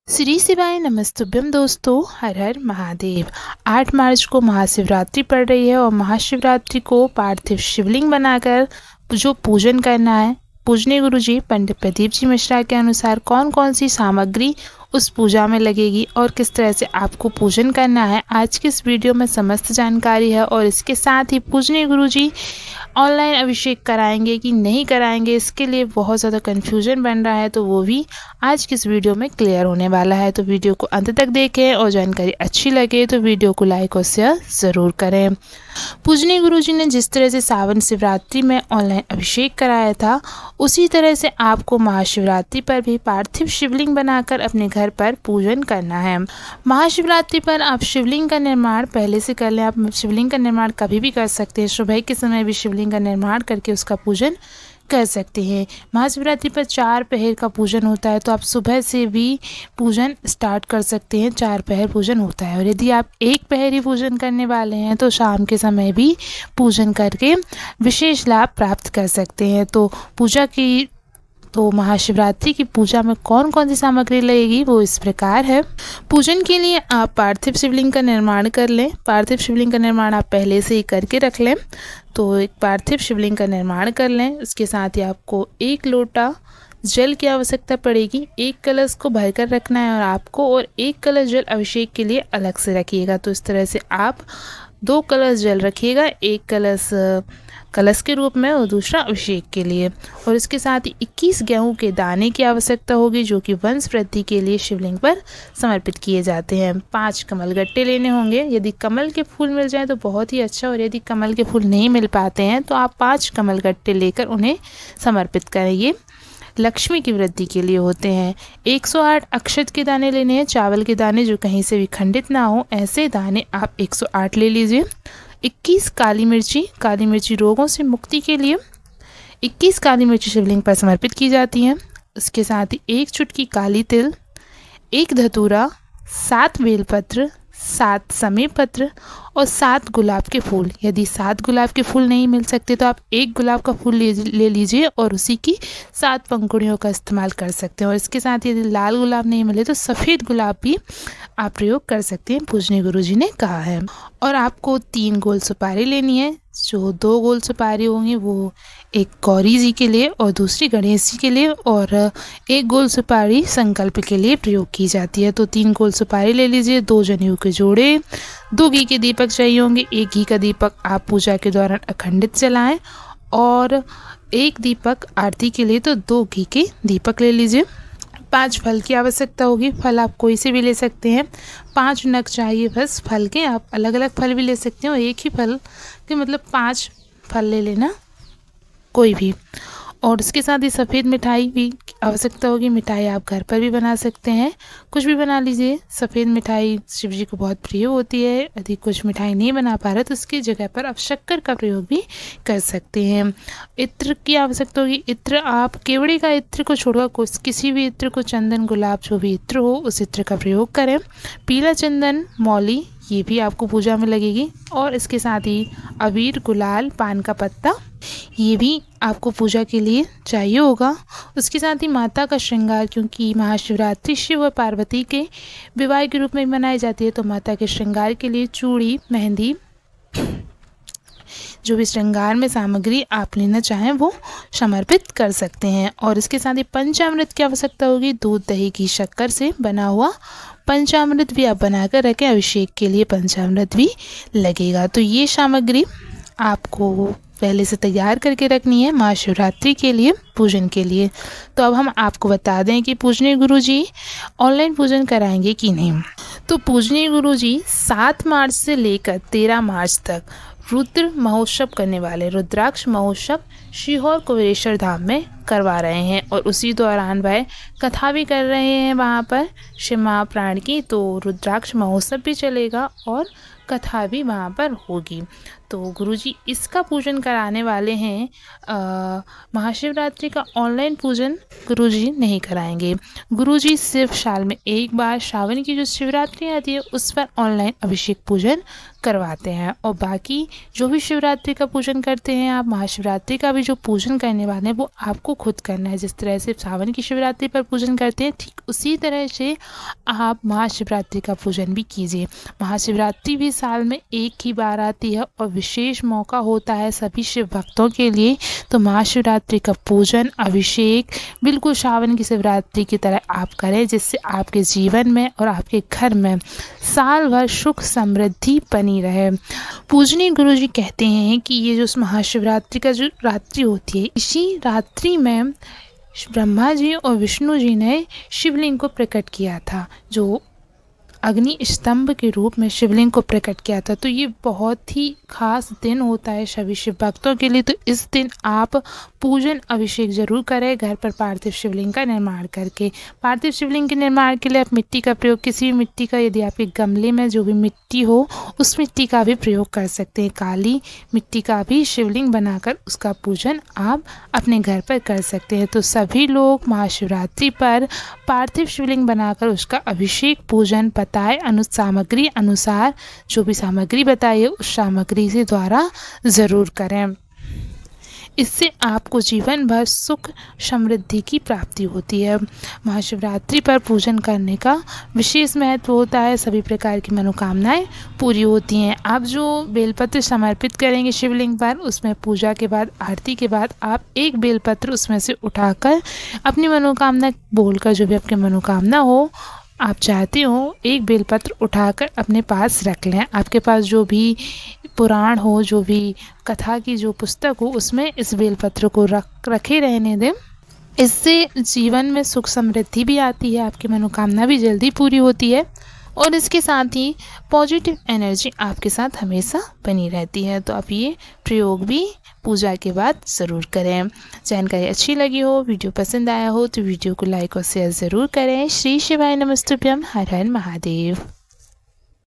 श्री शिवाय नमस्तुभ्यम दोस्तों, हर हर महादेव। 8 मार्च को महाशिवरात्रि पड़ रही है और महाशिवरात्रि को पार्थिव शिवलिंग बनाकर जो पूजन करना है, पूजनीय गुरु जी पंडित प्रदीप जी मिश्रा के अनुसार कौन कौन सी सामग्री उस पूजा में लगेगी और किस तरह से आपको पूजन करना है, आज की इस वीडियो में समस्त जानकारी है। और इसके साथ ही पूजनीय गुरु जी ऑनलाइन अभिषेक कराएंगे कि नहीं कराएंगे, इसके लिए बहुत ज़्यादा कन्फ्यूजन बन रहा है, तो वो भी आज की इस वीडियो में क्लियर होने वाला है। तो वीडियो को अंत तक देखें और जानकारी अच्छी लगे तो वीडियो को लाइक और शेयर ज़रूर करें। पूजनीय गुरु जी ने जिस तरह से सावन शिवरात्रि में ऑनलाइन अभिषेक कराया था, उसी तरह से आपको महाशिवरात्रि पर भी पार्थिव शिवलिंग बनाकर अपने घर पर पूजन करना है। महाशिवरात्रि पर आप शिवलिंग का निर्माण पहले से कर लें। आप शिवलिंग का निर्माण कभी भी कर सकते हैं, सुबह के समय भी शिवलिंग का निर्माण करके उसका पूजन कर सकते हैं। महाशिवरात्रि पर 4 पहर का पूजन होता है, तो आप सुबह से भी पूजन स्टार्ट कर सकते हैं। 4 पहर पूजन होता है, और यदि आप 1 पहर ही पूजन करने वाले हैं तो शाम के समय भी पूजन करके विशेष लाभ प्राप्त कर सकते हैं। तो महाशिवरात्रि की पूजा में कौन कौन सी सामग्री लगेगी वो इस प्रकार है। पूजन के लिए आप पार्थिव शिवलिंग का निर्माण कर लें। पार्थिव शिवलिंग का निर्माण आप पहले से ही करके रख लें। तो एक पार्थिव शिवलिंग का निर्माण कर लें। उसके साथ ही आपको 1 लोटा जल की आवश्यकता पड़ेगी। 1 कलश को भरकर रखना है और आपको, और 1 कलश जल अभिषेक के लिए अलग से रखिएगा। तो इस तरह से आप 2 कलश जल रखिएगा, 1 कलश कलश के रूप में और दूसरा अभिषेक के लिए। और इसके साथ ही 21 गेहूं के दाने की आवश्यकता होगी, जो कि वंश वृद्धि के लिए शिवलिंग पर समर्पित किए जाते हैं। 5 कमल गट्टे लेने होंगे। यदि कमल के फूल मिल जाए तो बहुत ही अच्छा, और यदि कमल के फूल नहीं मिल पाते हैं तो आप 5 कमल गट्टे लेकर उन्हें समर्पित करें। ये लक्ष्मी की वृद्धि के लिए होते हैं। 108 अक्षत के दाने लेने हैं, चावल के दाने जो कहीं से भी खंडित ना हो, ऐसे दाने आप 108 ले लीजिए। 21 काली मिर्ची रोगों से मुक्ति के लिए 21 काली मिर्ची शिवलिंग पर समर्पित की जाती हैं। उसके साथ ही 1 चुटकी काली तिल, 1 धतूरा, 7 बेलपत्र, 7 समीप पत्र और 7 गुलाब के फूल। यदि 7 गुलाब के फूल नहीं मिल सकते तो आप 1 गुलाब का फूल ले लीजिए और उसी की 7 पंखुड़ियों का इस्तेमाल कर सकते हैं। और इसके साथ यदि लाल गुलाब नहीं मिले तो सफ़ेद गुलाब भी आप प्रयोग कर सकते हैं, पूजनीय गुरु जी ने कहा है। और आपको 3 गोल सुपारी लेनी है। जो 2 गोल सुपारी होंगी वो एक गौरी जी के लिए और दूसरी गणेश जी के लिए, और 1 गोल सुपारी संकल्प के लिए प्रयोग की जाती है। तो 3 गोल सुपारी ले लीजिए, 2 जनेऊ के जोड़े, 2 घी के दीपक चाहिए होंगे। 1 घी का दीपक आप पूजा के दौरान अखंडित जलाएं, और 1 दीपक आरती के लिए तो 2 घी के दीपक ले लीजिए। 5 फल की आवश्यकता होगी। फल आप कोई से भी ले सकते हैं। 5 नग चाहिए बस फल के। आप अलग अलग फल भी ले सकते हो, एक ही फल के मतलब 5 फल ले लेना कोई भी। और इसके साथ ही सफ़ेद मिठाई भी आवश्यकता होगी। मिठाई आप घर पर भी बना सकते हैं, कुछ भी बना लीजिए। सफ़ेद मिठाई शिव जी को बहुत प्रिय होती है। यदि कुछ मिठाई नहीं बना पा रहे तो उसकी जगह पर आप शक्कर का प्रयोग भी कर सकते हैं। इत्र की आवश्यकता होगी। इत्र आप केवड़े का इत्र को छोड़कर किसी भी इत्र को, चंदन, गुलाब, जो भी इत्र हो उस इत्र का प्रयोग करें। पीला चंदन, मौली, ये भी आपको पूजा में लगेगी। और इसके साथ ही अबीर, गुलाल, पान का पत्ता, ये भी आपको पूजा के लिए चाहिए होगा। उसके साथ ही माता का श्रृंगार, क्योंकि महाशिवरात्रि शिव और पार्वती के विवाह के रूप में मनाई जाती है, तो माता के श्रृंगार के लिए चूड़ी, मेहंदी, जो भी श्रृंगार में सामग्री आप लेना चाहें वो समर्पित कर सकते हैं। और इसके साथ ही पंचामृत की आवश्यकता होगी। दूध, दही, घी, शक्कर से बना हुआ पंचामृत भी आप बनाकर रखें। अभिषेक के लिए पंचामृत भी लगेगा। तो ये सामग्री आपको पहले से तैयार करके रखनी है महाशिवरात्रि के लिए, पूजन के लिए। तो अब हम आपको बता दें कि पूजनीय गुरु जी ऑनलाइन पूजन कराएंगे कि नहीं। तो पूजनीय गुरु जी 7 मार्च से लेकर 13 मार्च तक रुद्र महोत्सव करने वाले, रुद्राक्ष महोत्सव सीहोर कुबेरेश्वर धाम में करवा रहे हैं। और उसी दौरान वह कथा भी कर रहे हैं वहाँ पर शिव महाप्राण की। तो रुद्राक्ष महोत्सव भी चलेगा और कथा भी वहाँ पर होगी। तो गुरुजी इसका पूजन कराने वाले हैं। महाशिवरात्रि का ऑनलाइन पूजन गुरुजी नहीं कराएंगे। गुरुजी सिर्फ साल में एक बार श्रावण की जो शिवरात्रि आती है उस पर ऑनलाइन अभिषेक पूजन करवाते हैं, और बाकी जो भी शिवरात्रि का पूजन करते हैं आप, महाशिवरात्रि का भी जो पूजन करने वाले हैं वो आपको खुद करना है। जिस तरह से सावन की शिवरात्रि पर पूजन करते हैं ठीक उसी तरह से आप महाशिवरात्रि का पूजन भी कीजिए। महाशिवरात्रि भी साल में एक ही बार आती है और विशेष मौका होता है सभी शिव भक्तों के लिए। तो महाशिवरात्रि का पूजन अभिषेक बिल्कुल सावन की शिवरात्रि की तरह आप करें, जिससे आपके जीवन में और आपके घर में साल भर सुख समृद्धि बनी रहे। पूजनीय गुरुजी कहते हैं कि ये जो महाशिवरात्रि का जो रात्रि होती है, इसी रात्रि में ब्रह्मा जी और विष्णु जी ने शिवलिंग को प्रकट किया था, जो अग्नि स्तंभ के रूप में शिवलिंग को प्रकट किया था। तो ये बहुत ही खास दिन होता है सभी शिव भक्तों के लिए। तो इस दिन आप पूजन अभिषेक जरूर करें घर पर पार्थिव शिवलिंग का निर्माण करके। पार्थिव शिवलिंग के निर्माण के लिए आप मिट्टी का प्रयोग, किसी भी मिट्टी का, यदि आपके गमले में जो भी मिट्टी हो उस मिट्टी का भी प्रयोग कर सकते हैं। काली मिट्टी का भी शिवलिंग बनाकर उसका पूजन आप अपने घर पर कर सकते हैं। तो सभी लोग महाशिवरात्रि पर पार्थिव शिवलिंग बनाकर उसका अभिषेक पूजन बताए सामग्री अनुसार, जो भी सामग्री बताई है उस सामग्री से द्वारा ज़रूर करें। इससे आपको जीवन भर सुख समृद्धि की प्राप्ति होती है। महाशिवरात्रि पर पूजन करने का विशेष महत्व होता है, सभी प्रकार की मनोकामनाएं पूरी होती हैं। आप जो बेलपत्र समर्पित करेंगे शिवलिंग पर, उसमें पूजा के बाद, आरती के बाद आप एक बेलपत्र उसमें से उठाकर अपनी मनोकामना बोलकर, जो भी आपकी मनोकामना हो आप चाहते हो, एक बेलपत्र उठाकर अपने पास रख लें। आपके पास जो भी पुराण हो, जो भी कथा की जो पुस्तक हो, उसमें इस बेलपत्र को रखे रहने दें। इससे जीवन में सुख समृद्धि भी आती है, आपकी मनोकामना भी जल्दी पूरी होती है, और इसके साथ ही पॉजिटिव एनर्जी आपके साथ हमेशा बनी रहती है। तो आप ये प्रयोग भी पूजा के बाद ज़रूर करें। जानकारी अच्छी लगी हो, वीडियो पसंद आया हो तो वीडियो को लाइक और शेयर ज़रूर करें। श्री शिवाय नमस्तुभ्यम। हर हर महादेव।